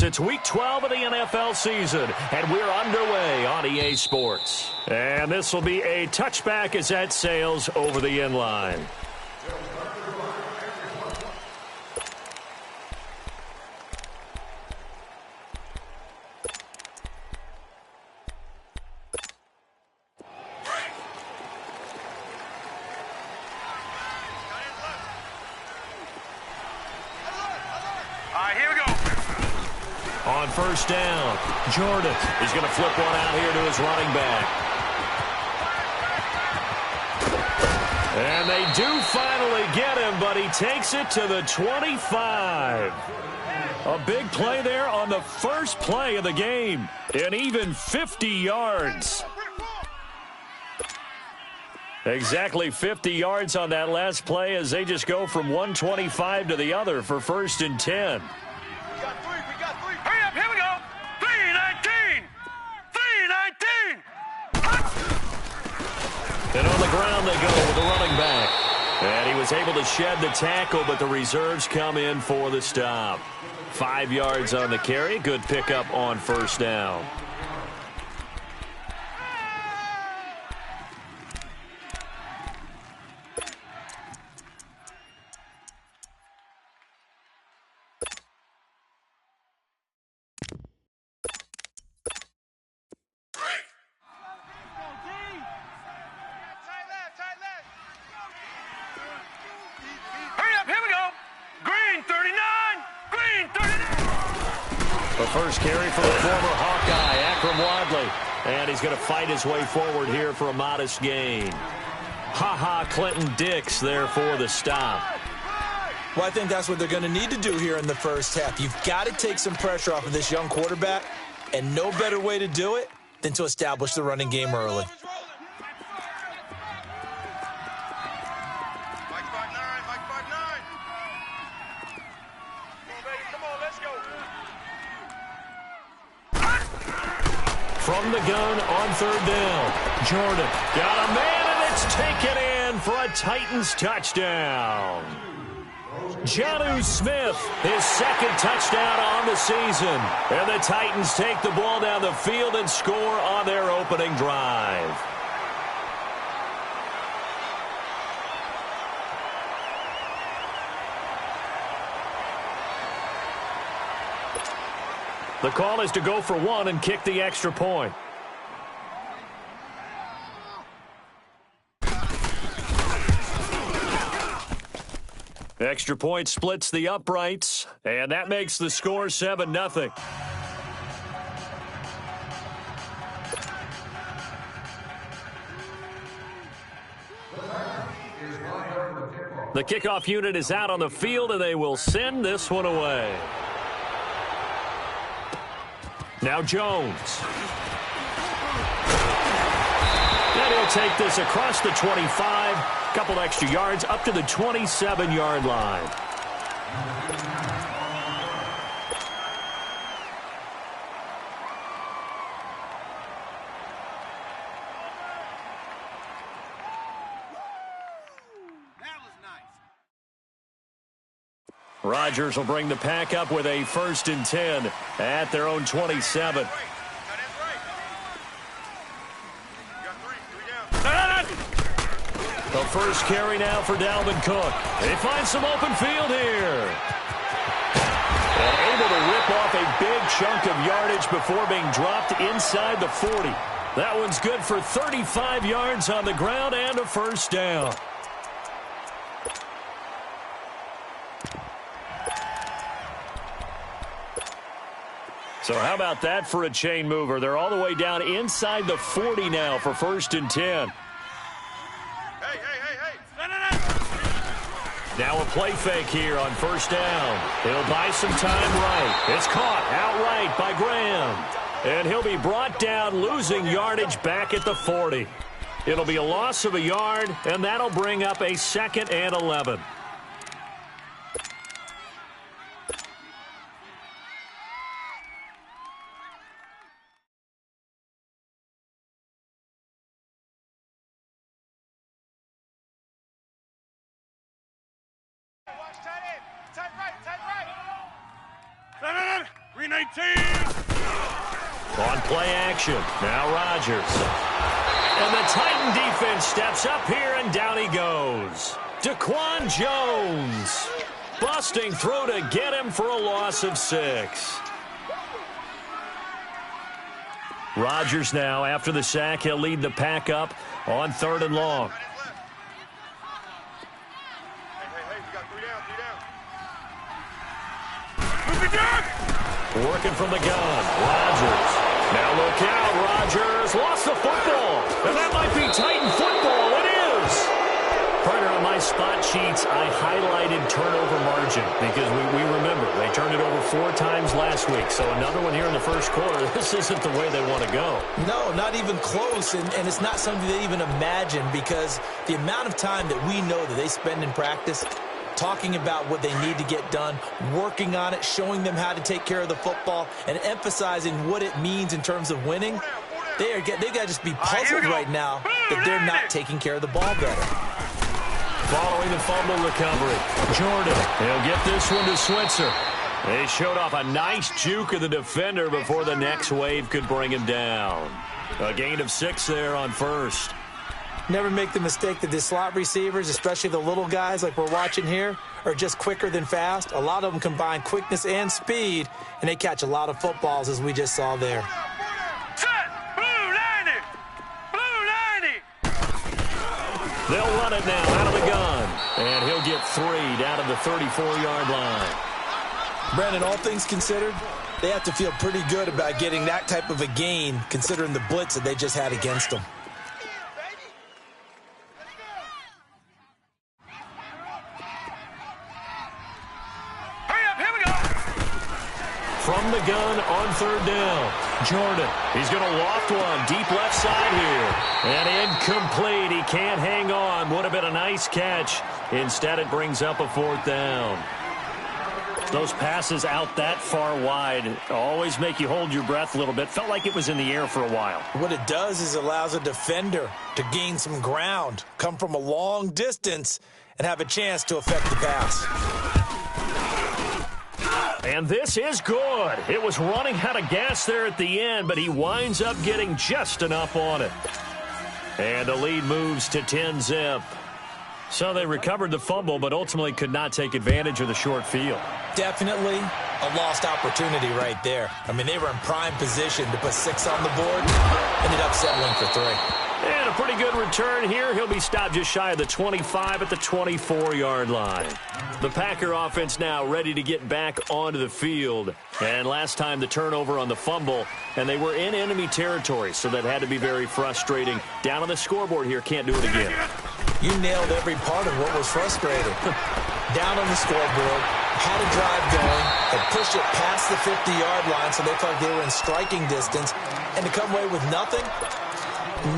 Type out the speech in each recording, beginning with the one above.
It's Week 12 of the NFL season, and we're underway on EA Sports. And this will be a touchback as that sails over the end line. Here we go. On first down, Jordan is going to flip one out here to his running back. And they do finally get him, but he takes it to the 25. A big play there on the first play of the game, and even 50 yards. Exactly 50 yards on that last play as they just go from 125 to the other for 1st and 10. We got three. Hurry up, here we go. 3-19. 3-19. And on the ground they go with the running back. And he was able to shed the tackle, but the reserves come in for the stop. 5 yards on the carry. Good pickup on first down. The first carry for the former Hawkeye, Akram Wadley. And he's going to fight his way forward here for a modest gain. Clinton Dix there for the stop. Well, I think that's what they're going to need to do here in the first half. You've got to take some pressure off of this young quarterback, and no better way to do it than to establish the running game early. From the gun on third down, Jordan got a man, and it's taken in for a Titans touchdown. Jonnu Smith, his second touchdown on the season. And the Titans take the ball down the field and score on their opening drive. The call is to go for one and kick the extra point. Extra point splits the uprights, and that makes the score 7-0. The kickoff unit is out on the field, and they will send this one away. Now Jones. And he'll take this across the 25, couple extra yards up to the 27-yard line. Rodgers will bring the pack up with a 1st and 10 at their own 27. The first carry now for Dalvin Cook. They find some open field here. And able to rip off a big chunk of yardage before being dropped inside the 40. That one's good for 35 yards on the ground and a 1st down. So how about that for a chain mover? They're all the way down inside the 40 now for 1st and 10. Hey. Now a play fake here on 1st down. He'll buy some time right. It's caught outright by Graham. And he'll be brought down, losing yardage back at the 40. It'll be a loss of a yard, and that'll bring up a 2nd and 11. 319. On play action, now Rodgers. And the Titan defense steps up here, and down he goes. Daquan Jones busting through to get him for a loss of 6. Rodgers now, after the sack, he'll lead the pack up on 3rd and long. Hey, you got 3 down. Working from the gun, Rodgers. Now look out, Rodgers lost the football. And that might be Titan football. It is. Partner, on my spot sheets, I highlighted turnover margin because we remember they turned it over 4 times last week. So another one here in the first quarter. This isn't the way they want to go. No, not even close, and it's not something they even imagine because the amount of time that we know that they spend in practice talking about what they need to get done, working on it, showing them how to take care of the football, and emphasizing what it means in terms of winning. They got to just be puzzled right now that they're not taking care of the ball better. Following the fumble recovery, Jordan, he'll get this one to Switzer. They showed off a nice juke of the defender before the next wave could bring him down. A gain of 6 there on 1st. Never make the mistake that the slot receivers, especially the little guys like we're watching here, are just quicker than fast. A lot of them combine quickness and speed, and they catch a lot of footballs, as we just saw there. Set. Blue 90. Blue 90. They'll run it now out of the gun, and he'll get 3 down to the 34-yard line. Brandon, all things considered, they have to feel pretty good about getting that type of a gain, considering the blitz that they just had against them. From the gun on 3rd down, Jordan. He's going to loft one deep left side here. And incomplete. He can't hang on. Would have been a nice catch. Instead, it brings up a 4th down. Those passes out that far wide always make you hold your breath a little bit. Felt like it was in the air for a while. What it does is allows a defender to gain some ground, come from a long distance, and have a chance to affect the pass. And this is good. It was running out of gas there at the end, but he winds up getting just enough on it. And the lead moves to 10-zip. So they recovered the fumble, but ultimately could not take advantage of the short field. Definitely a lost opportunity right there. I mean, they were in prime position to put 6 on the board. Ended up settling for 3. And a pretty good return here. He'll be stopped just shy of the 25 at the 24-yard line. The Packer offense now ready to get back onto the field. And last time the turnover on the fumble, and they were in enemy territory, so that had to be very frustrating. Down on the scoreboard here, can't do it again. You nailed every part of what was frustrating. Down on the scoreboard, had a drive going, had pushed it past the 50-yard line so they felt like they were in striking distance, and to come away with nothing,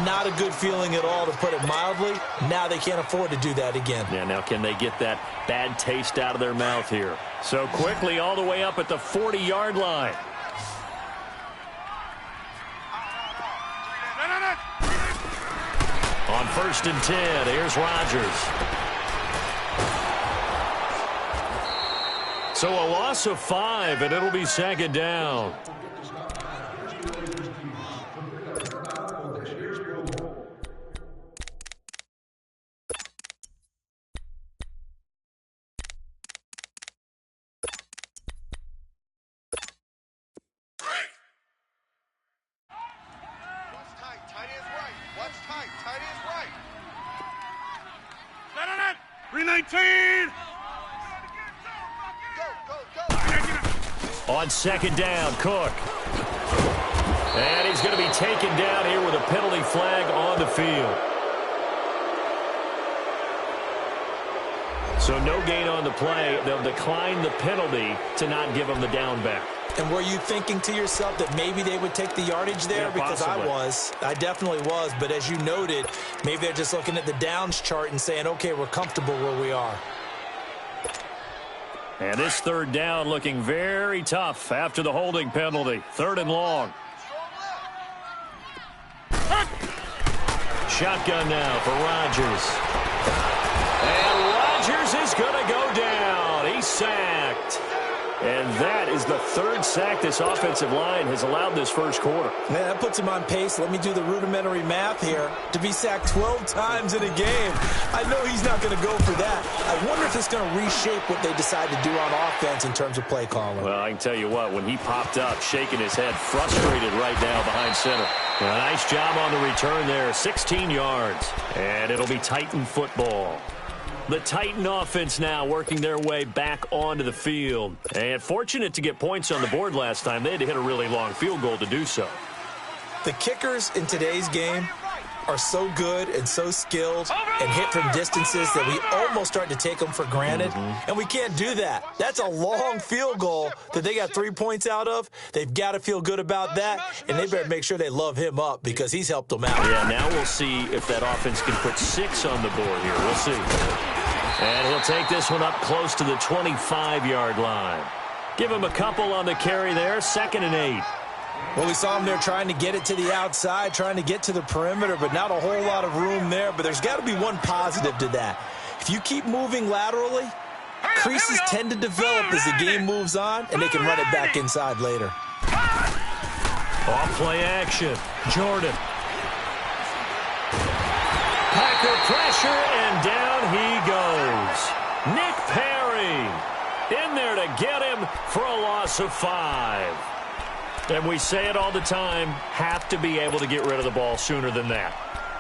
not a good feeling at all, to put it mildly. Now they can't afford to do that again. Yeah, now can they get that bad taste out of their mouth here? So quickly all the way up at the 40-yard line. On 1st and 10, here's Rodgers. So a loss of 5, and it'll be 2nd down. Tight is right. 319. Go. On 2nd down, Cook. And he's going to be taken down here with a penalty flag on the field. So no gain on the play. They'll decline the penalty to not give him the down back. And were you thinking to yourself that maybe they would take the yardage there? Yeah, because possibly. I definitely was. But as you noted, maybe they're just looking at the downs chart and saying, okay, we're comfortable where we are. And this 3rd down looking very tough after the holding penalty. 3rd and long. Shotgun now for Rodgers. And Rodgers is going to go down. He's sacked. And that is the third sack this offensive line has allowed this first quarter. Man, that puts him on pace. Let me do the rudimentary math here. To be sacked 12 times in a game, I know he's not going to go for that. I wonder if it's going to reshape what they decide to do on offense in terms of play calling. Well, I can tell you what, when he popped up, shaking his head, frustrated right now behind center. Well, nice job on the return there, 16 yards. And it'll be Titan football. The Titan offense now working their way back onto the field. And fortunate to get points on the board last time. They had to hit a really long field goal to do so. The kickers in today's game are so good and so skilled and hit from distances that we almost start to take them for granted. And we can't do that. That's a long field goal that they got 3 points out of. They've got to feel good about that, and they better make sure they love him up because he's helped them out. Yeah, now we'll see if that offense can put 6 on the board here. We'll see. And he'll take this one up close to the 25-yard line. Give him a couple on the carry there, 2nd and 8. Well, we saw him there trying to get it to the outside, trying to get to the perimeter, but not a whole lot of room there. But there's got to be one positive to that. If you keep moving laterally, creases tend to develop as the game moves on, and they can run it back inside later. Off play action. Jordan. Packer pressure, and down he goes. Nick Perry in there to get him for a loss of 5. And we say it all the time, have to be able to get rid of the ball sooner than that.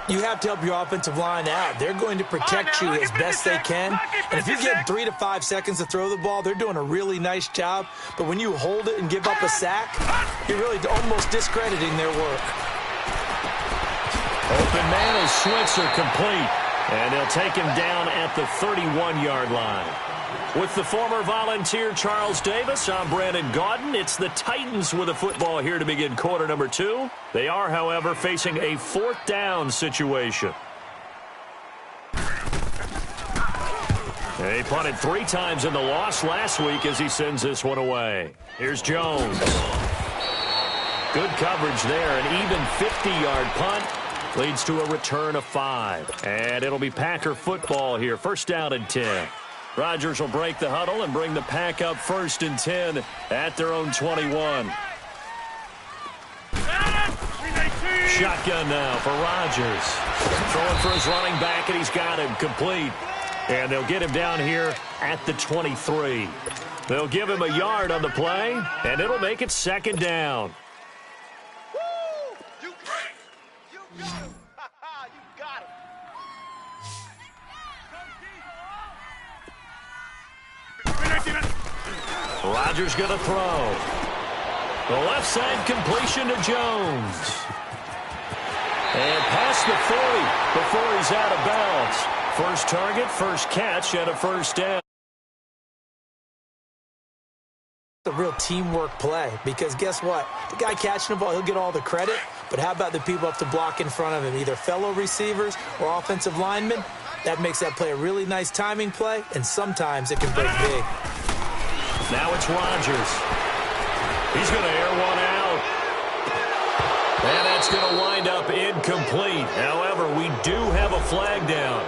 You have to help your offensive line out. They're going to protect you as best they can. And if you're getting 3 to 5 seconds to throw the ball, they're doing a really nice job. But when you hold it and give up a sack, you're really almost discrediting their work. Open man is Switzer complete. And they'll take him down at the 31-yard line. With the former Volunteer Charles Davis, I'm Brandon Gaudin. It's the Titans with a football here to begin quarter number 2. They are, however, facing a 4th down situation. They punted 3 times in the loss last week as he sends this one away. Here's Jones. Good coverage there. An even 50-yard punt leads to a return of 5. And it'll be Packer football here. 1st down and 10. Rodgers will break the huddle and bring the Pack up 1st and 10 at their own 21. Shotgun now for Rodgers. Throwing for his running back, and he's got him complete. And they'll get him down here at the 23. They'll give him a yard on the play, and it'll make it 2nd down. Rodgers going to throw. The left side completion to Jones. And past the 40 before he's out of bounds. First target, first catch, and a 1st down. A real teamwork play because guess what? The guy catching the ball, he'll get all the credit, but how about the people up to block in front of him, either fellow receivers or offensive linemen? That makes that play a really nice timing play, and sometimes it can break big. Now it's Rodgers. He's going to air one out. And that's going to wind up incomplete. However, we do have a flag down.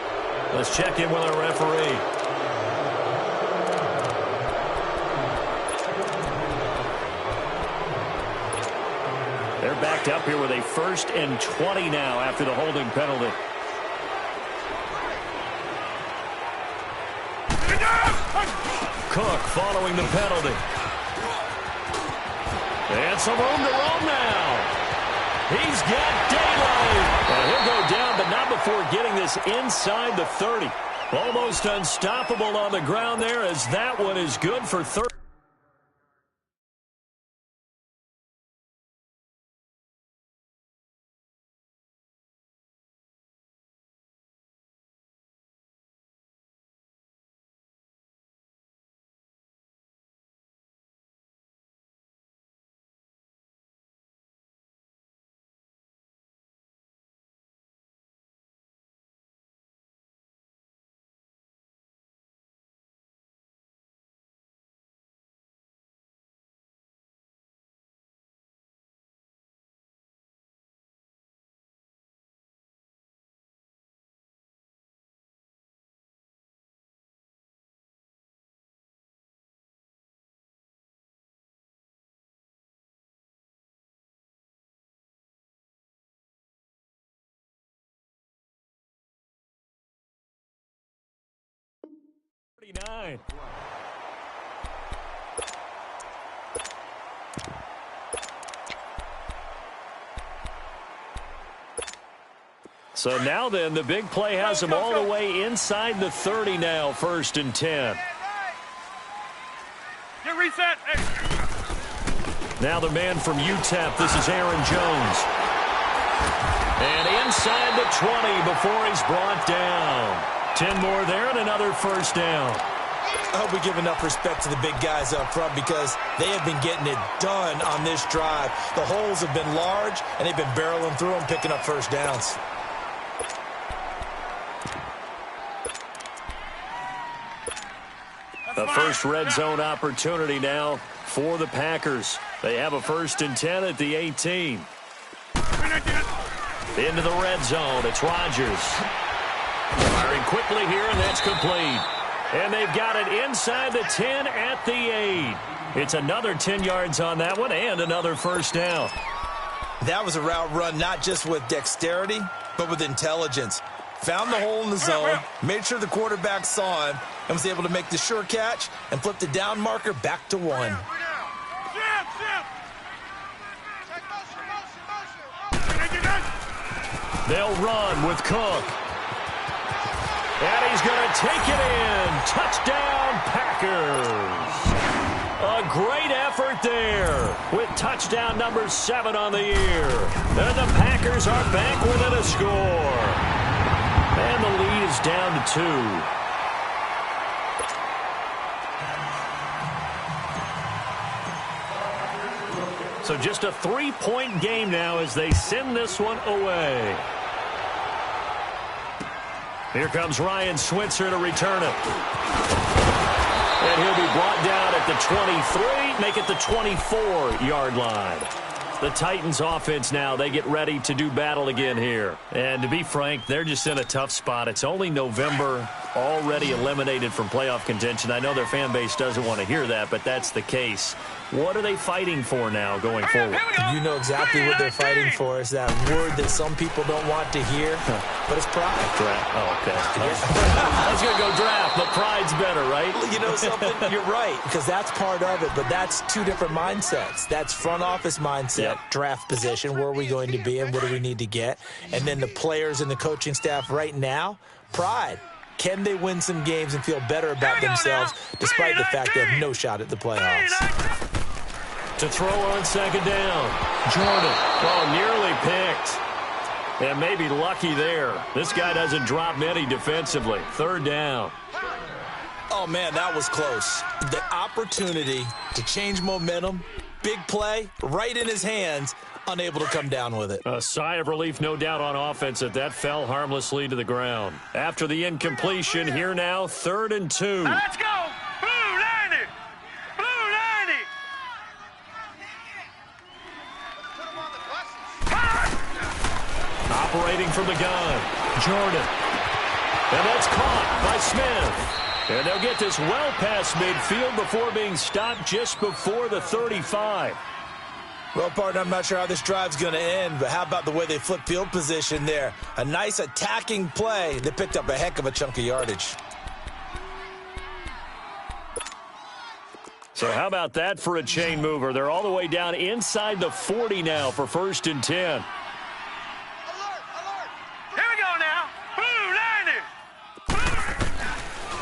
Let's check in with our referee. They're backed up here with a 1st and 20 now after the holding penalty. Cook following the penalty. And some room to roam now. He's got daylight. And he'll go down, but not before getting this inside the 30. Almost unstoppable on the ground there as that one is good for 30. 39. So now then, the big play has them all the way inside the 30 now, 1st and 10. Get reset. Hey. Now the man from UTEP, this is Aaron Jones. And inside the 20 before he's brought down. 10 more there and another 1st down. I hope we give enough respect to the big guys up front because they have been getting it done on this drive. The holes have been large, and they've been barreling through them, picking up 1st downs. The first red zone opportunity now for the Packers. They have a 1st and 10 at the 18. Into the red zone. It's Rodgers. Firing quickly here, and that's complete. And they've got it inside the 10 at the 8. It's another 10 yards on that one and another 1st down. That was a route run not just with dexterity, but with intelligence. Found the hole in the zone, made sure the quarterback saw him, and was able to make the sure catch and flip the down marker back to 1. They'll run with Cook. And he's going to take it in. Touchdown, Packers. A great effort there with touchdown number 7 on the year. And the Packers are back within a score. And the lead is down to 2. So just a 3-point game now as they send this one away. Here comes Ryan Switzer to return it. And he'll be brought down at the 23, make it the 24-yard line. The Titans offense now, they get ready to do battle again here. And to be frank, they're just in a tough spot. It's only November, already eliminated from playoff contention. I know their fan base doesn't want to hear that, but that's the case. What are they fighting for now going forward? You know exactly what they're fighting for. Is that word that some people don't want to hear, but it's pride. Draft. Oh, okay. I was going to go draft, but pride's better, right? You know something? You're right, because that's part of it, but that's 2 different mindsets. That's front office mindset, draft position, where are we going to be and what do we need to get? And then the players and the coaching staff right now, pride. Can they win some games and feel better about themselves despite the fact they have no shot at the playoffs? To throw on 2nd down. Jordan. Oh, nearly picked. And maybe lucky there. This guy doesn't drop many defensively. 3rd down. Oh, man, that was close. The opportunity to change momentum, big play, right in his hands, unable to come down with it. A sigh of relief, no doubt, on offense that fell harmlessly to the ground. After the incompletion, here now, 3rd and 2. Let's go! Blue 90! Blue 90! Operating from the gun, Jordan. And that's caught by Smith. And they'll get this well past midfield before being stopped just before the 35. Well, partner, I'm not sure how this drive's going to end, but how about the way they flip field position there? A nice attacking play that picked up a heck of a chunk of yardage. So how about that for a chain mover? They're all the way down inside the 40 now for 1st and 10. Alert! Here we go now! Blue 90!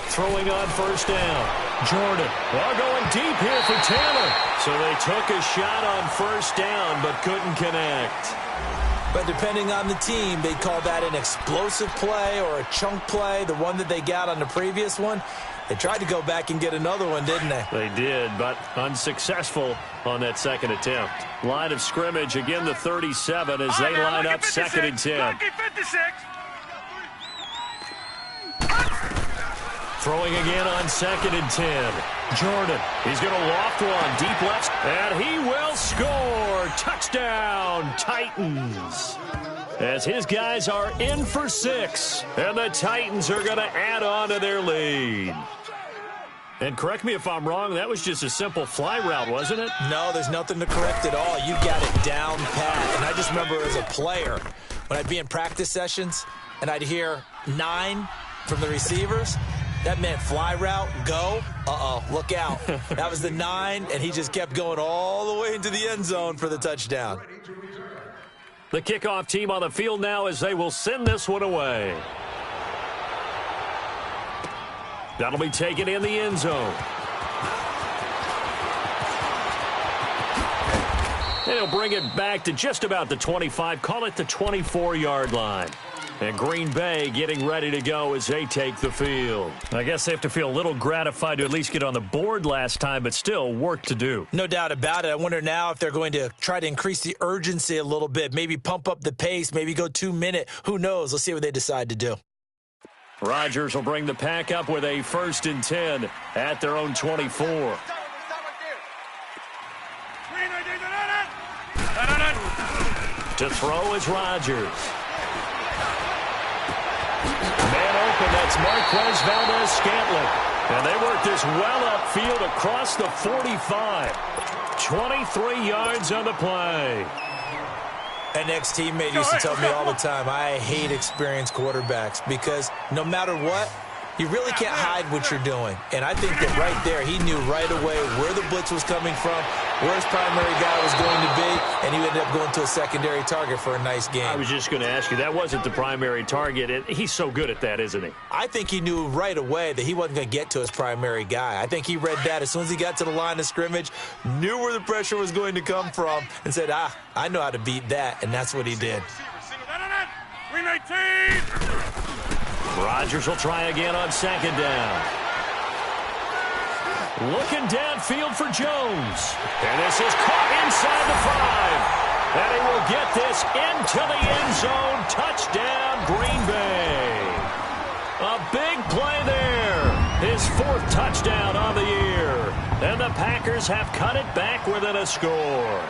Throwing on 1st down. Jordan. Well, going deep here for Taylor. So they took a shot on 1st down, but couldn't connect. But depending on the team, they'd call that an explosive play or a chunk play, the one that they got on the previous one. They tried to go back and get another one, didn't they? They did, but unsuccessful on that 2nd attempt. Line of scrimmage, again the 37 as they line up 2nd and 10. Throwing again on 2nd and 10. Jordan, he's going to loft one, deep left, and he will score. Touchdown, Titans. As his guys are in for 6, and the Titans are going to add on to their lead. And correct me if I'm wrong, that was just a simple fly route, wasn't it? No, there's nothing to correct at all. You got it down pat. And I just remember as a player, when I'd be in practice sessions, and I'd hear 9 from the receivers, That meant fly route, go. Uh-oh, look out. That was the 9, and he just kept going all the way into the end zone for the touchdown. The kickoff team on the field now as they will send this one away. That'll be taken in the end zone. And he'll bring it back to just about the 25, call it the 24-yard line. And Green Bay getting ready to go as they take the field. I guess they have to feel a little gratified to at least get on the board last time, but still work to do. No doubt about it. I wonder now if they're going to try to increase the urgency a little bit, maybe pump up the pace, maybe go 2-minute. Who knows? Let's see what they decide to do. Rodgers will bring the pack up with a 1st and 10 at their own 24. To throw is Rodgers. Man open, that's Marquez Valdez-Scantling. And they work this well upfield across the 45. 23 yards on the play. An ex-teammate used to tell me all the time, I hate experienced quarterbacks because no matter what, you really can't hide what you're doing. And I think that right there, he knew right away where the blitz was coming from, where his primary guy was going to be, and he ended up going to a secondary target for a nice game. I was just going to ask you, that wasn't the primary target, and he's so good at that, isn't he? I think he knew right away that he wasn't going to get to his primary guy. I think he read that as soon as he got to the line of scrimmage, knew where the pressure was going to come from, and said, I know how to beat that, and that's what he did. 319! Rodgers will try again on 2nd down. Looking downfield for Jones. And this is caught inside the 5. And he will get this into the end zone. Touchdown, Green Bay. A big play there. His 4th touchdown on the year. And the Packers have cut it back within a score.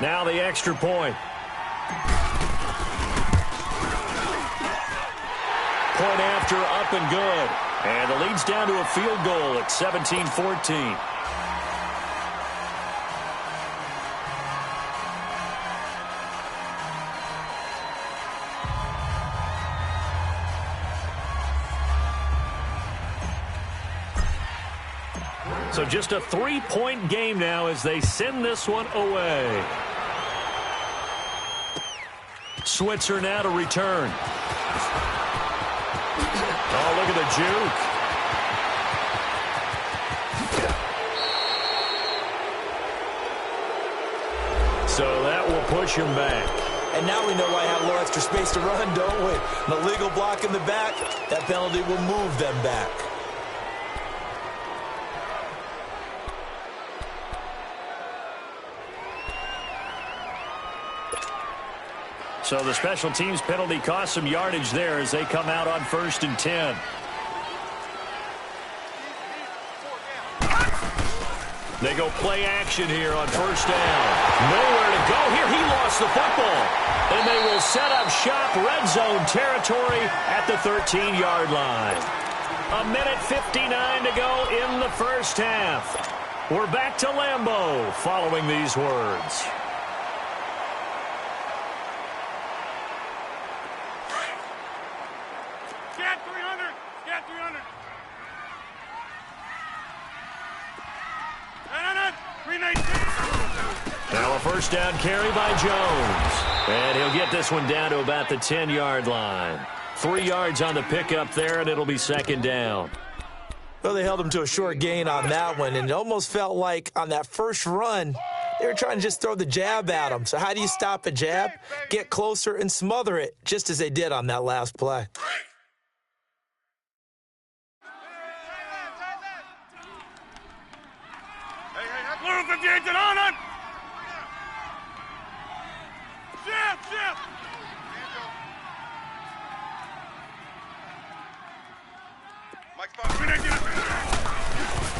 Now the extra point. Point after, up and good. And the lead's down to a field goal at 17-14. So just a 3-point game now as they send this one away. Switzer now to return. Oh, look at the juke. So that will push him back. And now we know why I have a little extra space to run, don't we? An illegal block in the back, that penalty will move them back. So the special teams penalty cost some yardage there as they come out on 1st and 10. They go play action here on 1st down. Nowhere to go here. He lost the football. And they will set up shop, red zone territory at the 13-yard line. 1:59 to go in the first half. We're back to Lambeau following these words. Now a 1st down carry by Jones. And he'll get this one down to about the 10-yard line. 3 yards on the pickup there, and it'll be 2nd down. Well, they held him to a short gain on that one, and it almost felt like on that first run, they were trying to just throw the jab at him. So how do you stop a jab? Get closer and smother it, just as they did on that last play.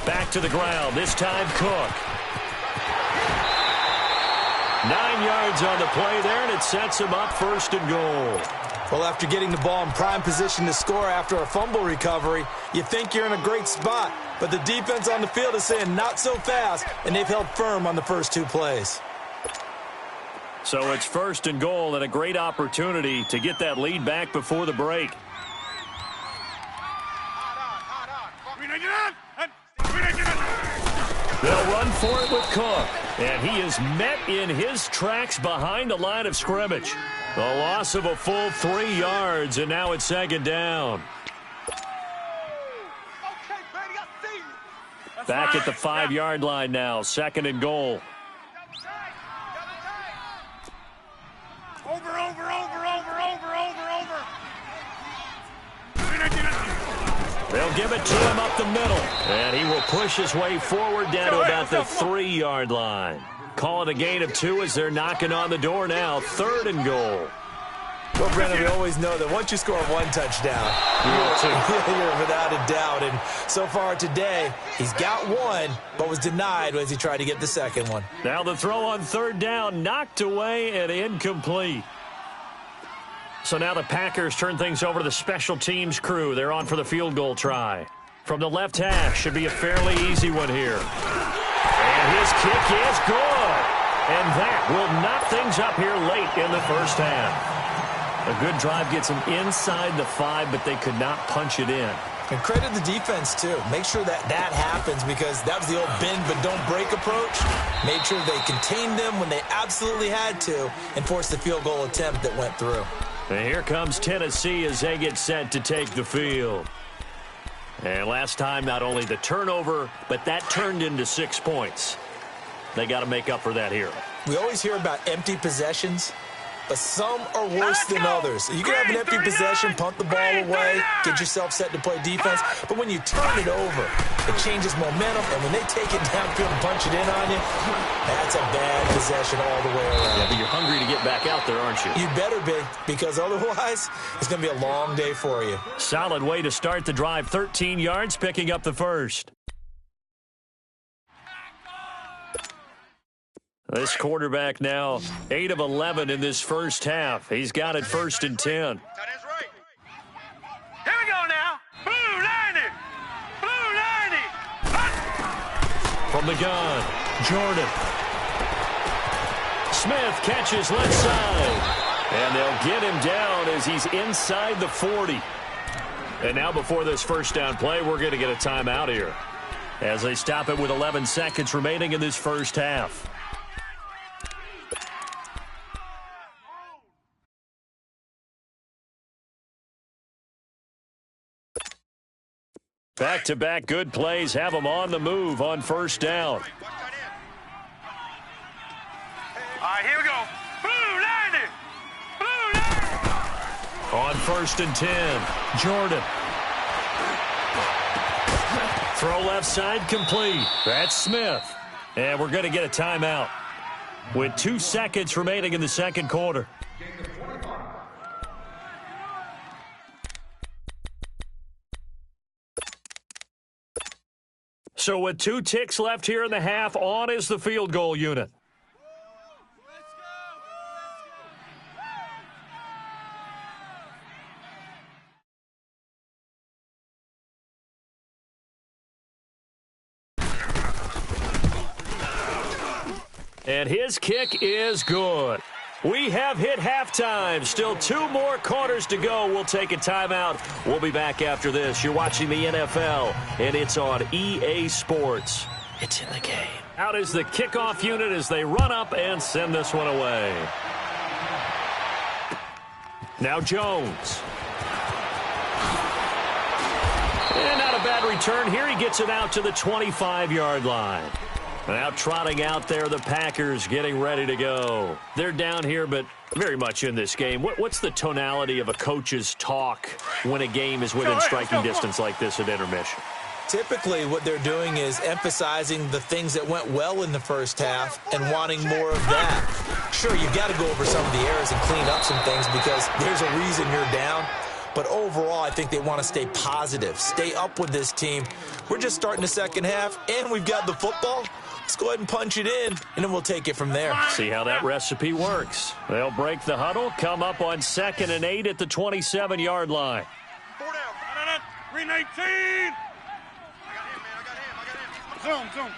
Back to the ground, this time Cook. 9 yards on the play there, and it sets him up 1st and goal. Well, after getting the ball in prime position to score after a fumble recovery, you think you're in a great spot. But the defense on the field is saying not so fast, and they've held firm on the first 2 plays. So it's 1st and goal and a great opportunity to get that lead back before the break. Cook. And he is met in his tracks behind the line of scrimmage. A loss of a full 3 yards, and now it's second down. Back at the 5-yard line now, second and goal. Over. They'll give it to him up the middle. And he will push his way forward down to about the 3-yard line. Call it a gain of 2 as they're knocking on the door now. Third and goal. Well, Brennan, we always know that once you score 1 touchdown, you're without a doubt. And so far today, he's got 1, but was denied as he tried to get the second one. Now the throw on third down, knocked away and incomplete. So now the Packers turn things over to the special teams crew. They're on for the field goal try. From the left hash, should be a fairly easy one here. And his kick is good. And that will knock things up here late in the first half. A good drive gets them inside the 5, but they could not punch it in. And credit the defense, too. Make sure that happens because that was the old bend but don't break approach. Made sure they contained them when they absolutely had to and forced the field goal attempt that went through. And here comes Tennessee as they get set to take the field. And last time, not only the turnover, but that turned into 6 points. They got to make up for that here. We always hear about empty possessions, but some are worse than others. You can have an empty possession, punt the ball away, get yourself set to play defense, but when you turn it over, it changes momentum, and when they take it downfield and punch it in on you, that's a bad possession all the way around. Yeah, but you're hungry to get back out there, aren't you? You better be, because otherwise, it's going to be a long day for you. Solid way to start the drive, 13 yards, picking up the first. This quarterback now 8 of 11 in this first half. He's got it first and 10. Here we go now. Blue 90. Blue 90. From the gun, Jordan. Smith catches left side. And they'll get him down as he's inside the 40. And now before this first down play, we're going to get a timeout here as they stop it with 11 seconds remaining in this first half. Back-to-back good plays have them on the move on first down. All right, here we go. Blue 90. Blue 90. On first and 10, Jordan. Throw left side complete. That's Smith. And we're going to get a timeout with 2 seconds remaining in the second quarter. So with 2 ticks left here in the half, on is the field goal unit. And his kick is good. We have hit halftime. Still 2 more quarters to go. We'll take a timeout. We'll be back after this. You're watching the NFL, and it's on EA Sports. It's in the game. Out is the kickoff unit as they run up and send this one away. Now Jones. And not a bad return here. He gets it out to the 25-yard line. Now trotting out there, the Packers getting ready to go. They're down here, but very much in this game. What's the tonality of a coach's talk when a game is within striking distance like this at intermission? Typically, what they're doing is emphasizing the things that went well in the first half and wanting more of that. Sure, you've got to go over some of the errors and clean up some things because there's a reason you're down. But overall, I think they want to stay positive, stay up with this team. We're just starting the second half, and we've got the football. Let's go ahead and punch it in, and then we'll take it from there. See how that recipe works. They'll break the huddle, come up on 2nd and 8 at the 27-yard line. 4 down. 319. I got him. Zoom.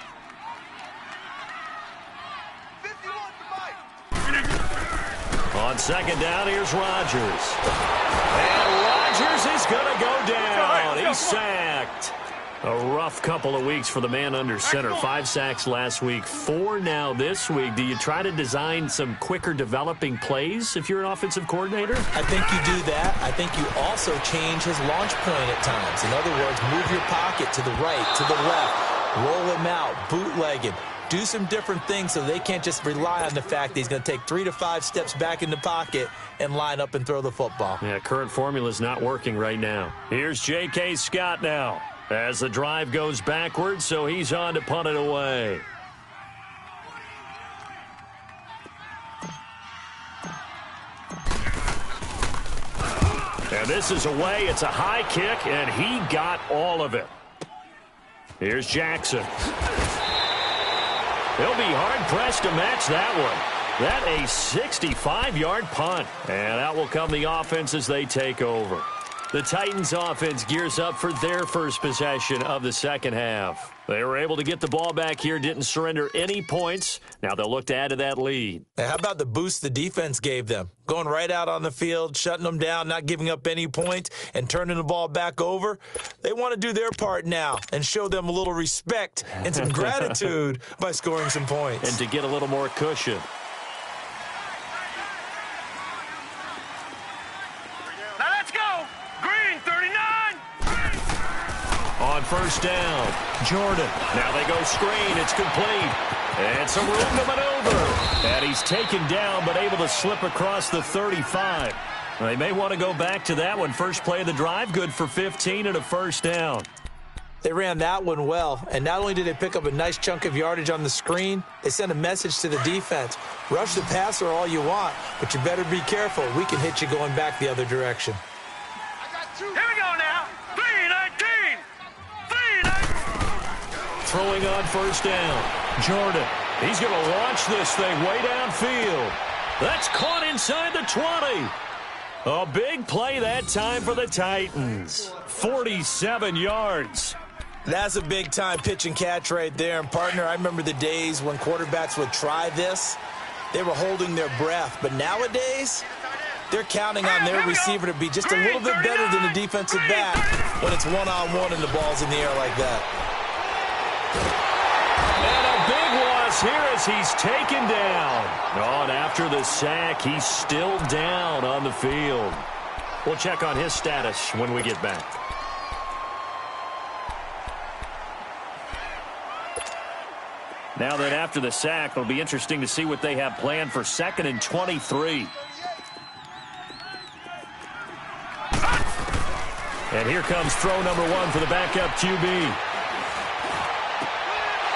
51 to On 2nd down, here's Rodgers. And Rodgers is going to go down. He's sacked. A rough couple of weeks for the man under center. 5 sacks last week, 4 now this week. Do you try to design some quicker developing plays if you're an offensive coordinator? I think you do that. I think you also change his launch point at times. In other words, move your pocket to the right, to the left, roll him out, bootleg him. Do some different things so they can't just rely on the fact that he's going to take 3 to 5 steps back in the pocket and line up and throw the football. Yeah, current formula is not working right now. Here's J.K. Scott now as the drive goes backwards, so he's on to punt it away. And this is away. It's a high kick, and he got all of it. Here's Jackson. He'll be hard-pressed to match that one. That a 65-yard punt. And out will come the offense as they take over. The Titans offense gears up for their first possession of the second half. They were able to get the ball back here, didn't surrender any points. Now they'll look to add to that lead. Now, how about the boost the defense gave them? Going right out on the field, shutting them down, not giving up any points, and turning the ball back over. They want to do their part now and show them a little respect and some gratitude by scoring some points. And to get a little more cushion. Now let's go. Green, 39. On first down, Jordan. Now they go screen. It's complete. And some room to maneuver. And he's taken down but able to slip across the 35. They may want to go back to that one. First play of the drive, good for 15 and a first down. They ran that one well, and not only did they pick up a nice chunk of yardage on the screen, they sent a message to the defense. Rush the passer all you want, but you better be careful. We can hit you going back the other direction. Here we go now. 3-19. 3-19. Throwing on first down, Jordan. He's going to launch this thing way downfield. That's caught inside the 20. A big play that time for the Titans. 47 yards. That's a big-time pitch and catch right there. And, partner, I remember the days when quarterbacks would try this. They were holding their breath. But nowadays, they're counting on their receiver to be just a little bit better than the defensive back when it's one-on-one and the ball's in the air like that. And a big loss here as he's taken down. On after the sack, he's still down on the field. We'll check on his status when we get back. Now that after the sack, it'll be interesting to see what they have planned for 2nd and 23. And here comes throw number 1 for the backup QB.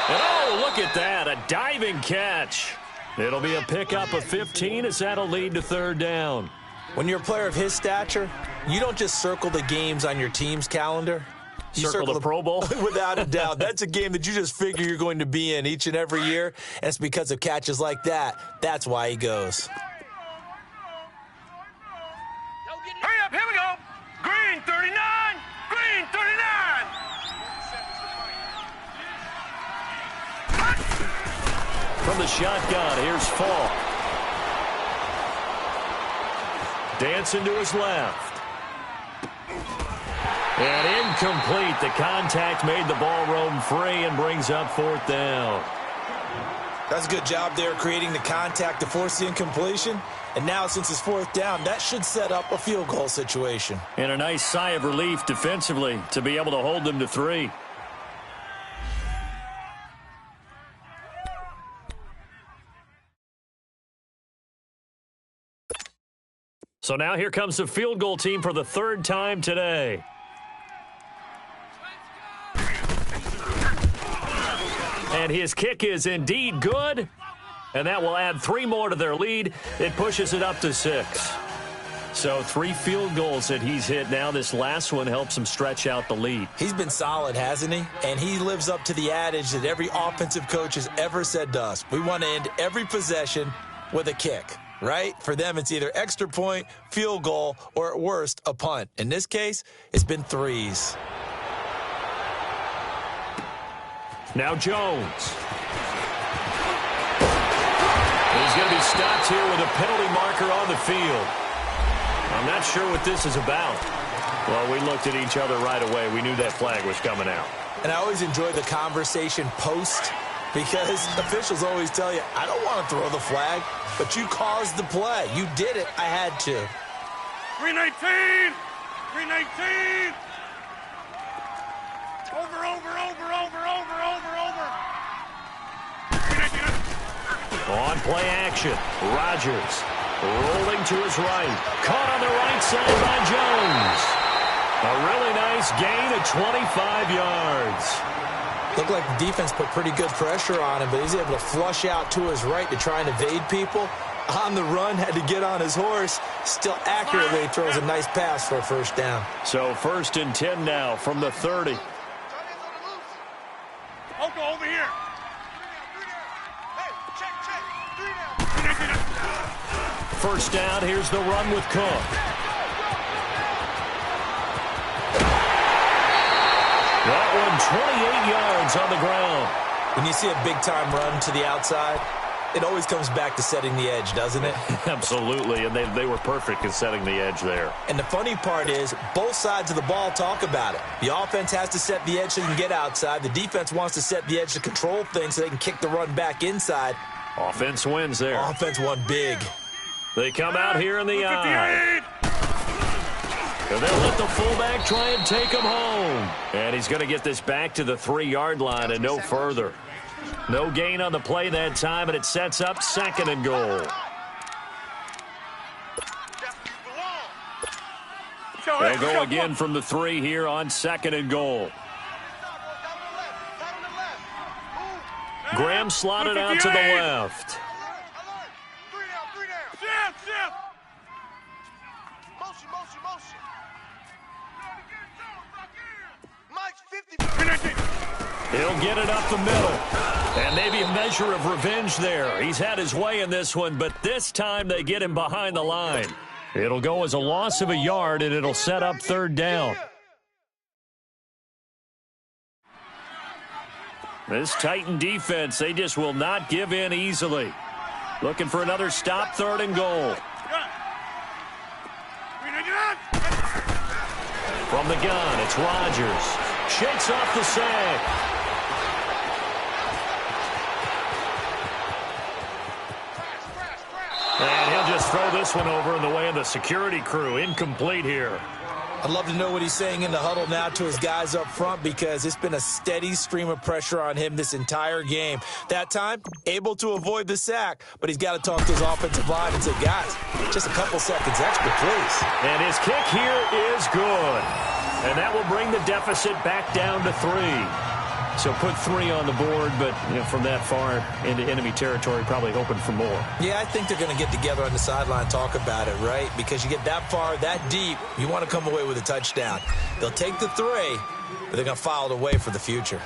And oh, look at that, a diving catch. It'll be a pickup of 15 as that'll lead to 3rd down. When you're a player of his stature, you don't just circle the games on your team's calendar. You circle the Pro Bowl? Without a doubt. That's a game that you just figure you're going to be in each and every year, and it's because of catches like that. That's why he goes. Hurry up, here we go. Green, 39. Green, 39. From the shotgun, here's Falk. Dancing to his left. And incomplete. The contact made the ball roam free and brings up 4th down. That's a good job there creating the contact to force the incompletion. And now since it's 4th down, that should set up a field goal situation. And a nice sigh of relief defensively to be able to hold them to 3. So now here comes the field goal team for the 3rd time today. And his kick is indeed good. And that will add 3 more to their lead. It pushes it up to 6. So 3 field goals that he's hit now. This last one helps him stretch out the lead. He's been solid, hasn't he? And he lives up to the adage that every offensive coach has ever said to us. We want to end every possession with a kick, right? For them, it's either extra point, field goal, or at worst, a punt. In this case, it's been 3s. Now Jones. He's going to be stopped here with a penalty marker on the field. I'm not sure what this is about. Well, we looked at each other right away. We knew that flag was coming out. And I always enjoy the conversation post because officials always tell you, I don't want to throw the flag, but you caused the play. You did it. I had to. 319! 319! Over. 319! On play action, Rodgers rolling to his right. Caught on the right side by Jones. A really nice gain of 25 yards. Looked like the defense put pretty good pressure on him, but he's able to flush out to his right to try and evade people. On the run, had to get on his horse. Still accurately throws a nice pass for a first down. So 1st and 10 now from the 30. Oko, over here. First down, here's the run with Cook. That one 28 yards on the ground. When you see a big-time run to the outside, it always comes back to setting the edge, doesn't it? Absolutely, and they were perfect in setting the edge there. And the funny part is, both sides of the ball talk about it. The offense has to set the edge so they can get outside. The defense wants to set the edge to control things so they can kick the run back inside. Offense wins there. Offense won big. They come out here in the eye. And they'll let the fullback try and take him home. And he's going to get this back to the 3-yard line and no further. No gain on the play that time, and it sets up 2nd and goal. They'll go again from the 3 here on 2nd and goal. Graham slotted out to the left. He'll get it up the middle. And maybe a measure of revenge there. He's had his way in this one, but this time they get him behind the line. It'll go as a loss of a yard, and it'll set up 3rd down. This Titan defense, they just will not give in easily. Looking for another stop, 3rd and goal. From the gun, it's Rodgers. Shakes off the sack. And he'll just throw this one over in the way of the security crew. Incomplete here. I'd love to know what he's saying in the huddle now to his guys up front because it's been a steady stream of pressure on him this entire game. That time, able to avoid the sack, but he's got to talk to his offensive line and say, guys, just a couple seconds extra, please. And his kick here is good. And that will bring the deficit back down to 3. So put 3 on the board, but from that far into enemy territory, probably hoping for more. Yeah, I think they're going to get together on the sideline and talk about it, right? Because you get that far, that deep, you want to come away with a touchdown. They'll take the 3, but they're going to file it away for the future.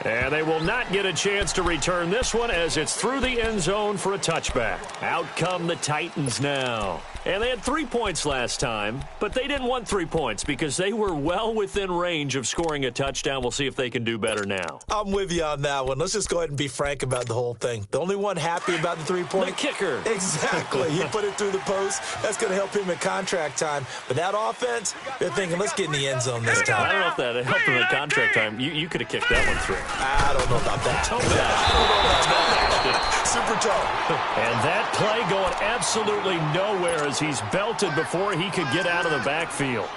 And they will not get a chance to return this one as it's through the end zone for a touchback. Out come the Titans now. And they had 3 points last time, but they didn't want 3 points because they were well within range of scoring a touchdown. We'll see if they can do better now. I'm with you on that one. Let's just go ahead and be frank about the whole thing. The only one happy about the 3-point? The kicker. Exactly. He put it through the post. That's going to help him in contract time. But that offense, they're thinking, let's get in the end zone this time. I don't know if that helped him in contract time. You could have kicked that one through. I don't know about that. Super toe. And that play going absolutely nowhere as he's belted before he could get out of the backfield.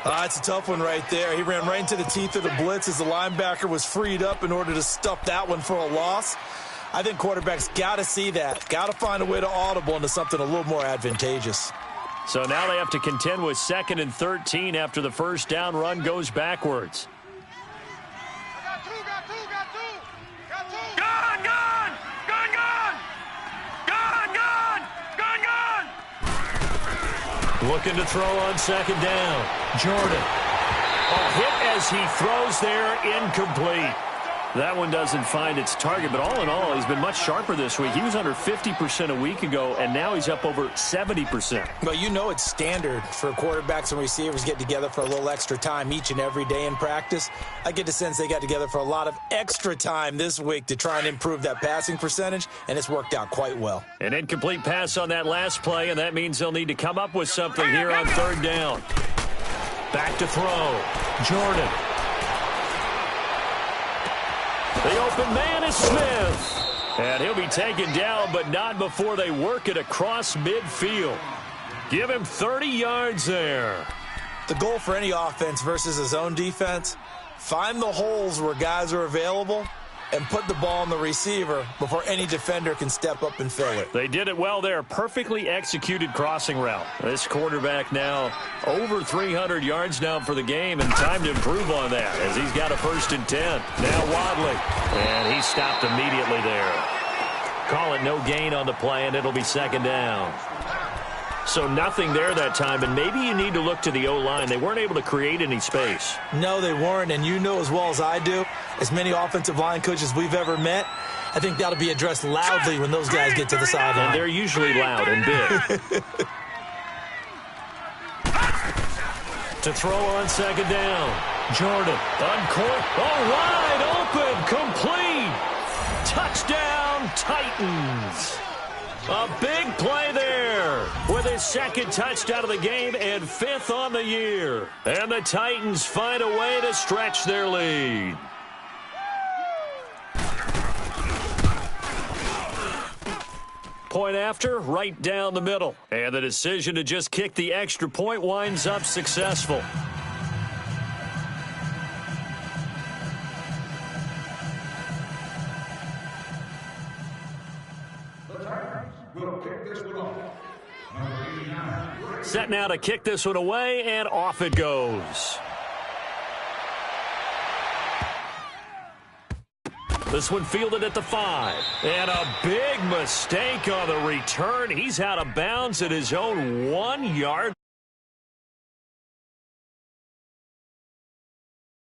It's a tough one right there. He ran right into the teeth of the blitz as the linebacker was freed up in order to stuff that one for a loss. I think quarterbacks got to see that. Got to find a way to audible into something a little more advantageous. So now they have to contend with 2nd and 13 after the first down run goes backwards. Looking to throw on 2nd down. Jordan. A hit as he throws there, incomplete. That one doesn't find its target, but all in all, he's been much sharper this week. He was under 50% a week ago, and now he's up over 70%. Well, you know it's standard for quarterbacks and receivers get together for a little extra time each and every day in practice. I get the sense they got together for a lot of extra time this week to try and improve that passing percentage, and it's worked out quite well. An incomplete pass on that last play, and that means they'll need to come up with something here on third down. Back to throw. Jordan. The open man is Smith. And he'll be taken down, but not before they work it across midfield. Give him 30 yards there. The goal for any offense versus a zone defense, find the holes where guys are available and put the ball on the receiver before any defender can step up and fill it. They did it well there. Perfectly executed crossing route. This quarterback now over 300 yards now for the game, and time to improve on that as he's got a 1st and 10. Now Wadley, and he stopped immediately there. Call it no gain on the play, and it'll be 2nd down. So nothing there that time, and maybe you need to look to the O-line. They weren't able to create any space. No, they weren't, and you know as well as I do, as many offensive line coaches we've ever met, I think that'll be addressed loudly when those guys get to the sideline. And they're usually loud and big. To throw on 2nd down. Jordan, uncorked, all wide open, complete. Touchdown, Titans. A big play there with his 2nd touchdown of the game and 5th on the year. And the Titans find a way to stretch their lead. Point after, right down the middle. And the decision to just kick the extra point winds up successful. Set now to kick this one away, and off it goes. This one fielded at the 5. And a big mistake on the return. He's out of bounds at his own 1 yard.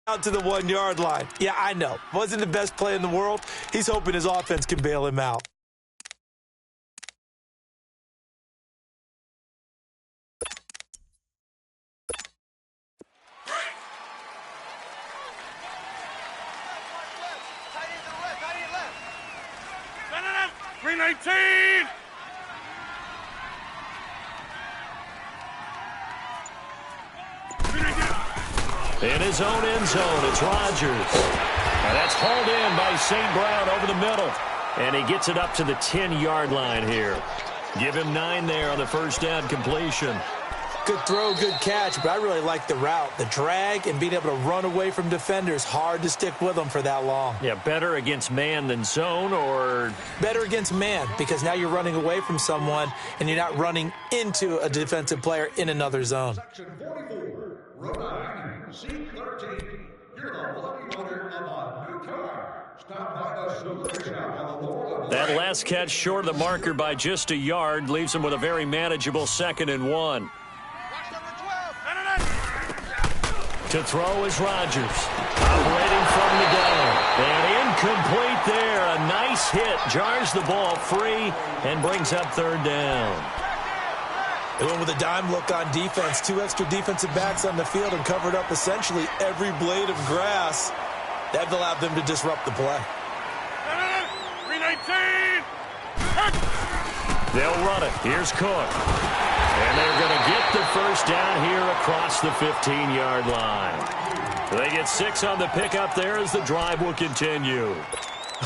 Out to the 1 yard line. Yeah, I know. Wasn't the best play in the world. He's hoping his offense can bail him out. In his own end zone, it's Rodgers. And that's hauled in by St. Brown over the middle. And he gets it up to the 10-yard line here. Give him 9 there on the 1st down completion. Good throw, good catch, but I really like the route. The drag and being able to run away from defenders, hard to stick with them for that long. Yeah, better against man than zone, or? Better against man, because now you're running away from someone and you're not running into a defensive player in another zone. Section 44, Rhode Island, C13. You're the lucky owner of a new car. Stop by the Super Shop on the Laurel. That last catch short of the marker by just a yard leaves him with a very manageable 2nd and 1. To throw is Rodgers. Operating from the gun. And incomplete there. A nice hit. Jars the ball free and brings up 3rd down. They went with a dime look on defense. 2 extra defensive backs on the field and covered up essentially every blade of grass. That allowed them to disrupt the play. 319. They'll run it. Here's Cook. And they're going to get the 1st down here across the 15-yard line. They get 6 on the pickup there as the drive will continue.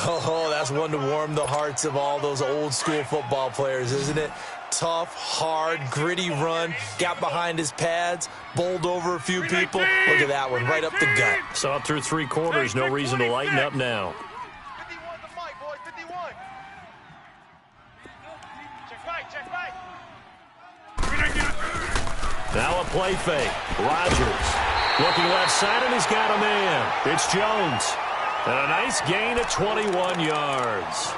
Oh, that's one to warm the hearts of all those old-school football players, isn't it? Tough, hard, gritty run. Got behind his pads, bowled over a few people. Look at that one, right up the gut. So up through 3 quarters, no reason to lighten up now. 51 the mic, boys, 51. Check right. Now a play fake. Rodgers looking left side, and he's got a man. It's Jones. And a nice gain of 21 yards.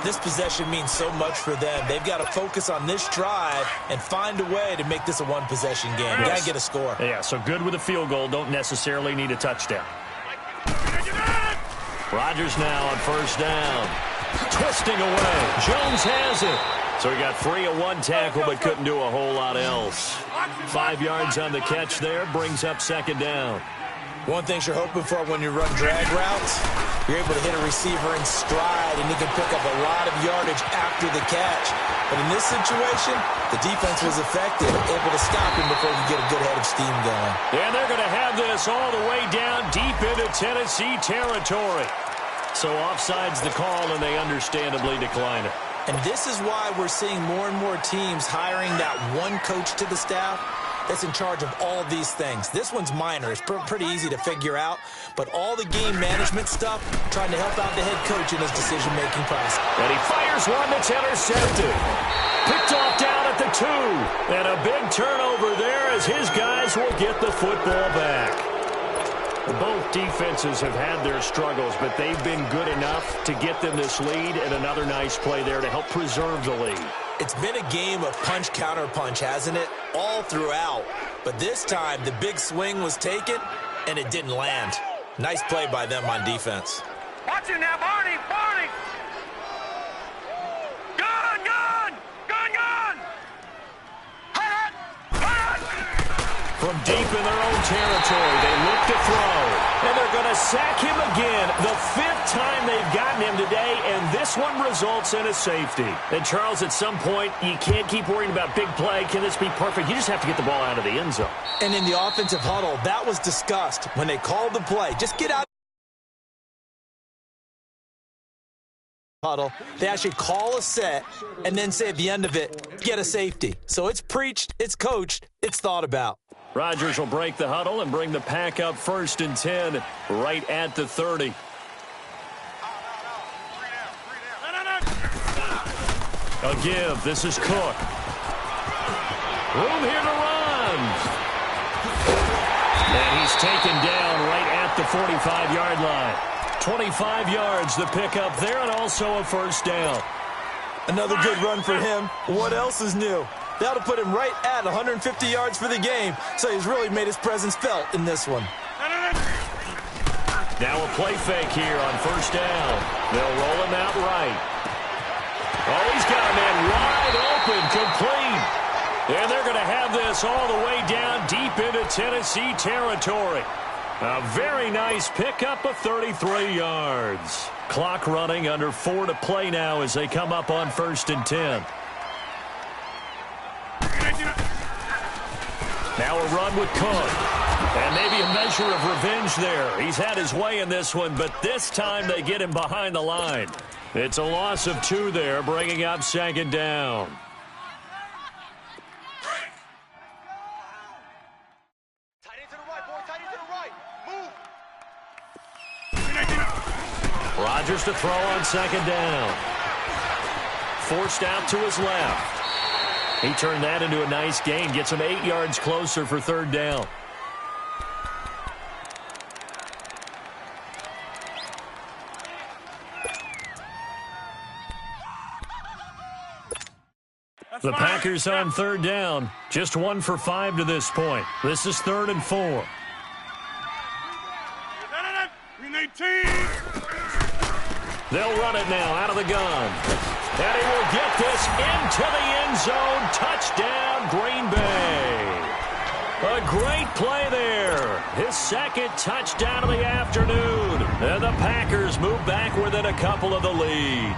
This possession means so much for them. They've got to focus on this drive and find a way to make this a one-possession game. Got to get a score. Yeah, so good with a field goal. Don't necessarily need a touchdown. Rodgers now on first down. Twisting away. Jones has it. So he got free of one tackle but couldn't do a whole lot else. 5 yards on the catch there. Brings up second down. One thing you're hoping for when you run drag routes, you're able to hit a receiver in stride, and he can pick up a lot of yardage after the catch. But in this situation, the defense was effective, able to stop him before he could get a good head of steam going. And they're going to have this all the way down deep into Tennessee territory. So offside's the call, and they understandably decline it. And this is why we're seeing more and more teams hiring that one coach to the staff that's in charge of all of these things. This one's minor. It's pretty easy to figure out. But all the game management stuff, trying to help out the head coach in his decision-making process. And he fires one that's intercepted. Picked off down at the 2. And a big turnover there as his guys will get the football back. Both defenses have had their struggles, but they've been good enough to get them this lead, and another nice play there to help preserve the lead. It's been a game of punch-counter-punch, hasn't it? All throughout. But this time, the big swing was taken, and it didn't land. Nice play by them on defense. Watch it now, Barney! Barney! Gun! Gun! Gun! Gun! Hut! Hut! From deep in their own territory, they look to throw. And they're going to sack him again. The 5th time they've gotten him today, and this one results in a safety. And, Charles, at some point, you can't keep worrying about big play. Can this be perfect? You just have to get the ball out of the end zone. And in the offensive huddle, that was discussed when they called the play. Just get out. Huddle. They actually call a set and then say at the end of it, get a safety. So it's preached, it's coached, it's thought about. Rodgers will break the huddle and bring the pack up 1st and 10 right at the 30. A give. This is Cook. Room here to run. And he's taken down right at the 45-yard line. 25 yards the pickup there, and also a first down. Another good run for him. What else is new? That'll put him right at 150 yards for the game, so he's really made his presence felt in this one. Now a play fake here on first down. They'll roll him out right. Oh, he's got a man wide open, complete. And they're going to have this all the way down deep into Tennessee territory. A very nice pickup of 33 yards. Clock running, under 4 to play now as they come up on 1st and 10. Now a run with Cook. And maybe a measure of revenge there. He's had his way in this one, but this time they get him behind the line. It's a loss of 2 there, bringing up 2nd down. Rodgers to throw on 2nd down. Forced out to his left. He turned that into a nice gain. Gets him 8 yards closer for 3rd down. The Packers on 3rd down. Just 1 for 5 to this point. This is 3rd and 4. They'll run it now out of the gun. And he will get this into the end zone. Touchdown, Green Bay. A great play there. His 2nd touchdown of the afternoon. And the Packers move back within a couple of the lead.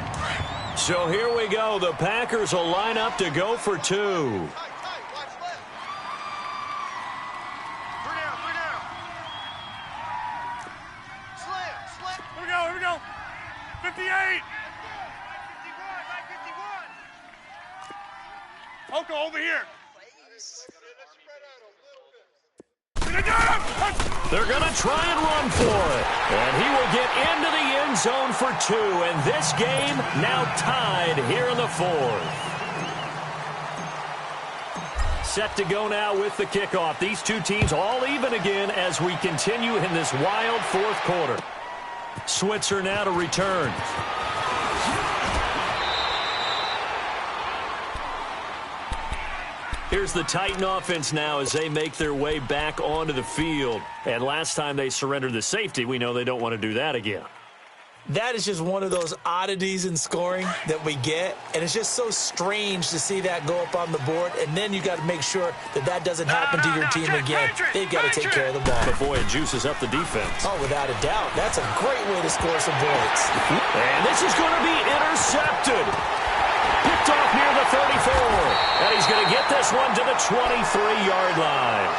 So here we go. The Packers will line up to go for 2. Here we go. 58. Oko, over here. They're going to try and run for it. And he will get into the end zone for 2. And this game now tied here in the 4th. Set to go now with the kickoff. These two teams all even again as we continue in this wild 4th quarter. Switzer now to return. Here's the Titan offense now as they make their way back onto the field. And last time they surrendered the safety, we know they don't want to do that again. That is just one of those oddities in scoring that we get, and it's just so strange to see that go up on the board, and then you got to make sure that that doesn't happen to your team again. They've got to take care of the ball. But boy, it juices up the defense. Oh, without a doubt. That's a great way to score some points. And this is going to be intercepted. Picked off near the 34. And he's going to get this one to the 23-yard line.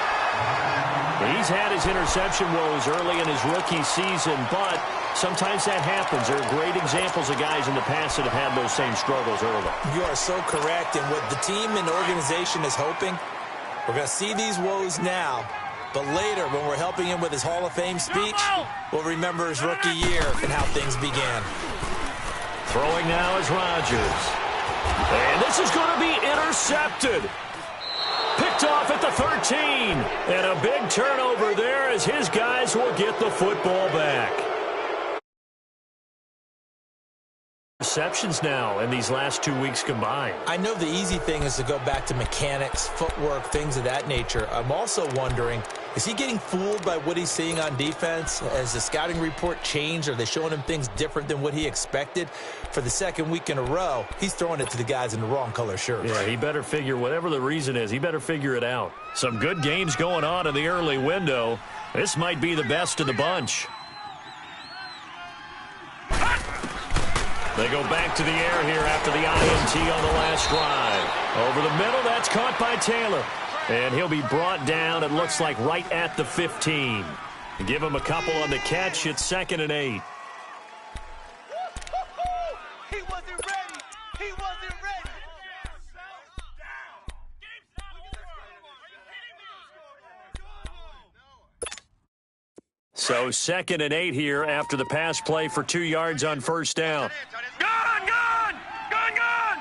He's had his interception woes early in his rookie season, but sometimes that happens. There are great examples of guys in the past that have had those same struggles early. You are so correct. And what the team and organization is hoping, we're going to see these woes now, but later when we're helping him with his Hall of Fame speech, we'll remember his rookie year and how things began. Throwing now is Rodgers. And this is going to be intercepted. Picked off at the 13. And a big turnover there as his guys will get the football back. Receptions now in these last 2 weeks combined. I know the easy thing is to go back to mechanics, footwork, things of that nature. I'm also wondering, is he getting fooled by what he's seeing on defense? Has the scouting report changed? Are they showing him things different than what he expected? For the second week in a row, he's throwing it to the guys in the wrong color shirts. Yeah, he better figure, whatever the reason is, he better figure it out. Some good games going on in the early window. This might be the best of the bunch. They go back to the air here after the INT on the last drive. Over the middle, that's caught by Taylor. And he'll be brought down, it looks like, right at the 15. Give him a couple on the catch. It's 2nd and 8. He wasn't ready. He wasn't ready. So 2nd and 8 here after the pass play for 2 yards on first down. Gone, gone, gone, gone.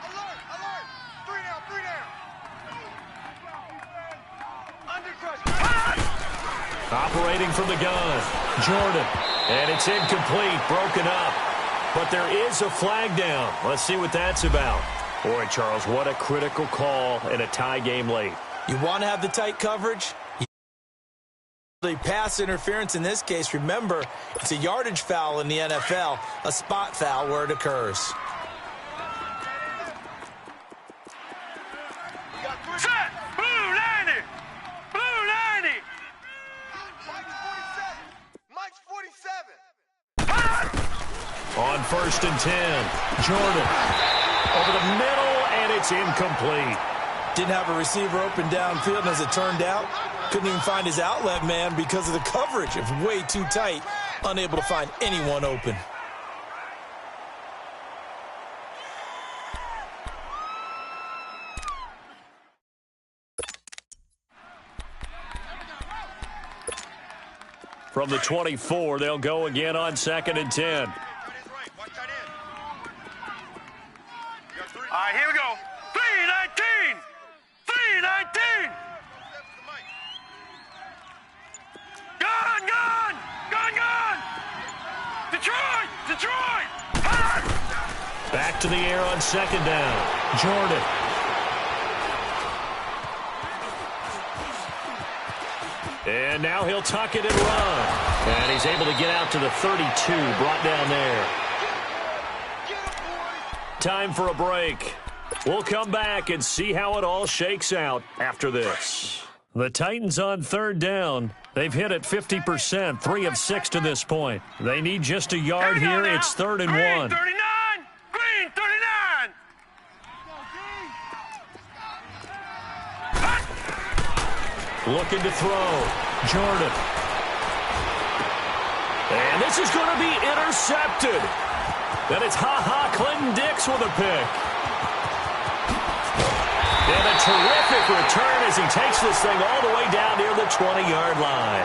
Alert, alert. 3 down. Under pressure. Operating from the gun, Jordan. And it's incomplete, broken up. But there is a flag down. Let's see what that's about. Boy, Charles, what a critical call in a tie game late. You want to have the tight coverage? The pass interference in this case, remember, it's a yardage foul in the NFL, a spot foul where it occurs. Set! Blue 90! Blue 90! Mike's 47! On 1st and 10, Jordan. Over the middle, and it's incomplete. Didn't have a receiver open downfield, and as it turned out, couldn't even find his outlet man because of the coverage. It was way too tight, unable to find anyone open. From the 24, they'll go again on 2nd and 10. All right, here we go. 319! 319! Gone, gone! Gone, gone! Detroit! Detroit! Back to the air on 2nd down. Jordan. And now he'll tuck it and run. And he's able to get out to the 32, brought down there. Time for a break. We'll come back and see how it all shakes out after this. The Titans on 3rd down. They've hit it 50%, 3 of 6 to this point. They need just a yard here. It's 3rd and 1. 39! Green 39! Looking to throw. Jordan. And this is going to be intercepted. Then it's Clinton Dix with a pick. And a terrific return as he takes this thing all the way down near the 20-yard line.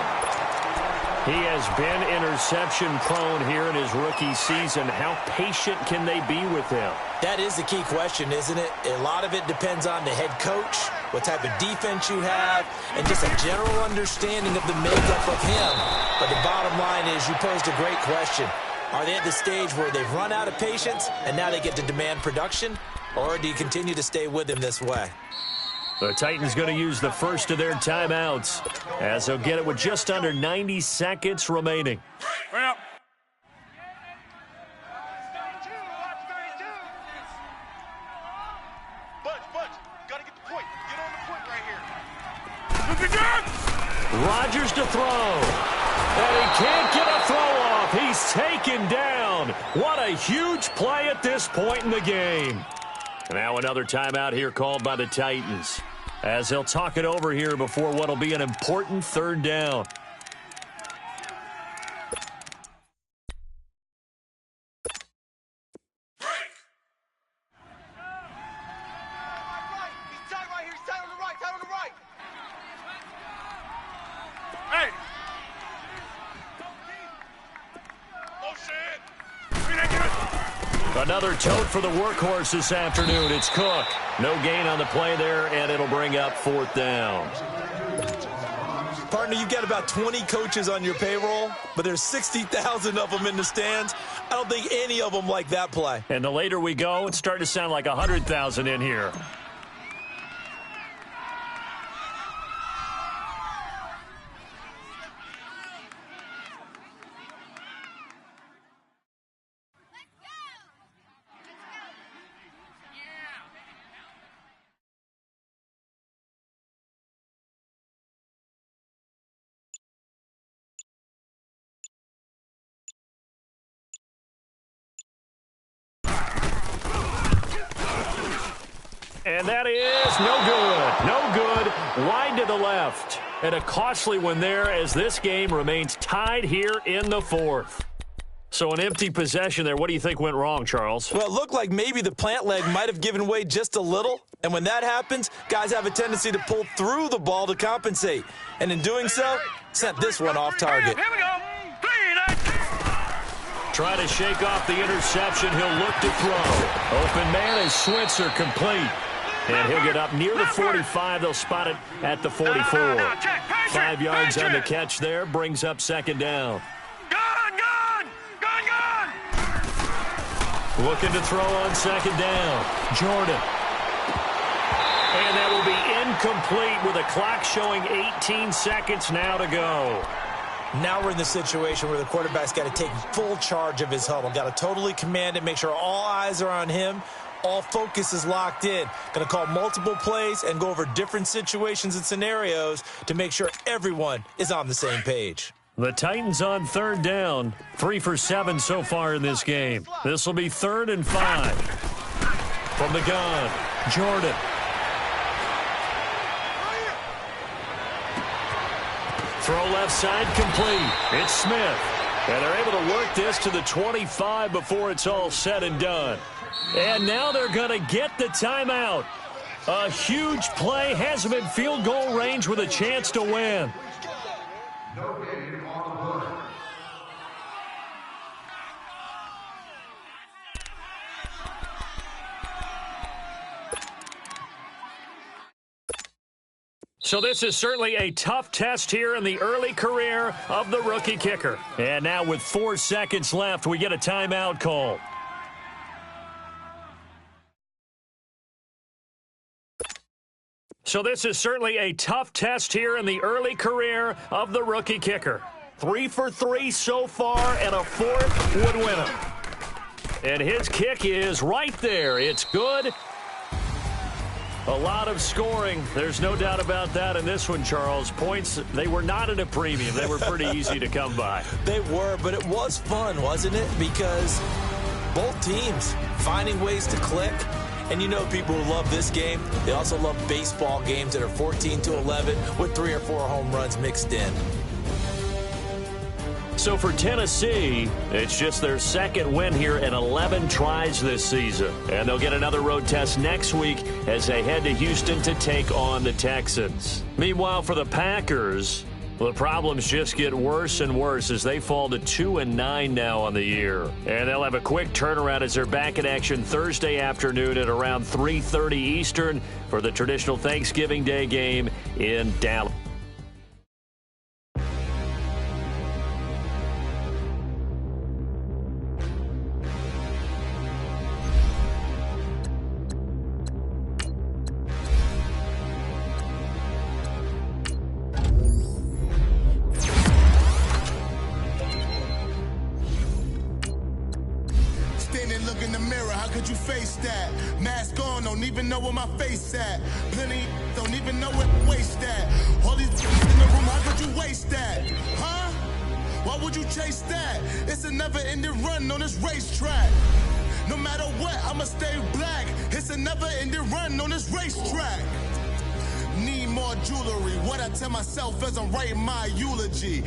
He has been interception-prone here in his rookie season. How patient can they be with him? That is the key question, isn't it? A lot of it depends on the head coach, what type of defense you have, and just a general understanding of the makeup of him. But the bottom line is you posed a great question. Are they at the stage where they've run out of patience and now they get to demand production? Or do you continue to stay with him this way? The Titans going to use the first of their timeouts as they'll get it with just under 90 seconds remaining. Well, Rodgers to throw. And he can't get a throw off. He's taken down. What a huge play at this point in the game. Now another timeout here called by the Titans, as they'll talk it over here before what will be an important third down. Another tote for the workhorse this afternoon. It's Cook. No gain on the play there, and it'll bring up fourth down. Partner, you've got about 20 coaches on your payroll, but there's 60,000 of them in the stands. I don't think any of them like that play. And the later we go, it's starting to sound like 100,000 in here. And that is no good. No good. Wide to the left. And a costly one there as this game remains tied here in the fourth. So an empty possession there. What do you think went wrong, Charles? Well, it looked like maybe the plant leg might have given way just a little. And when that happens, guys have a tendency to pull through the ball to compensate. And in doing so, sent this one off target. Here we go. Try to shake off the interception. He'll look to throw. Open man is Switzer, complete. And he'll get up near the 45. They'll spot it at the 44. 5 yards on the catch there. Brings up second down. Gone! Looking to throw on second down. Jordan. And that will be incomplete with a clock showing 18 seconds now to go. Now we're in the situation where the quarterback's got to take full charge of his huddle. Got to totally command it, make sure all eyes are on him. All focus is locked in. Going to call multiple plays and go over different situations and scenarios to make sure everyone is on the same page. The Titans on third down. 3 for 7 so far in this game. This will be 3rd and 5. From the gun, Jordan. Throw left side complete. It's Smith. And they're able to work this to the 25 before it's all said and done. And now they're going to get the timeout. A huge play, has them in field goal range with a chance to win. No gain on the play. So this is certainly a tough test here in the early career of the rookie kicker. And now with 4 seconds left, we get a timeout call. So this is certainly a tough test here in the early career of the rookie kicker. 3 for 3 so far, and a 4th would win him. And his kick is right there. It's good. A lot of scoring. There's no doubt about that in this one, Charles. Points, they were not at a premium. They were pretty easy to come by. They were, but it was fun, wasn't it? Because both teams finding ways to click. And you know people who love this game, they also love baseball games that are 14-11 with 3 or 4 home runs mixed in. So for Tennessee, it's just their 2nd win here in 11 tries this season. And they'll get another road test next week as they head to Houston to take on the Texans. Meanwhile, for the Packers, the problems just get worse and worse as they fall to 2-9 now on the year. And they'll have a quick turnaround as they're back in action Thursday afternoon at around 3:30 Eastern for the traditional Thanksgiving Day game in Dallas. look in the mirror, how could you face that? Mask on, don't even know where my face at. Plenty don't even know where to waste that. All these in the room, how could you waste that? Huh? Why would you chase that? It's a never-ending run on this racetrack. No matter what, I'ma stay black. It's a never-ending run on this racetrack. Need more jewelry. What I tell myself as I'm writing my eulogy.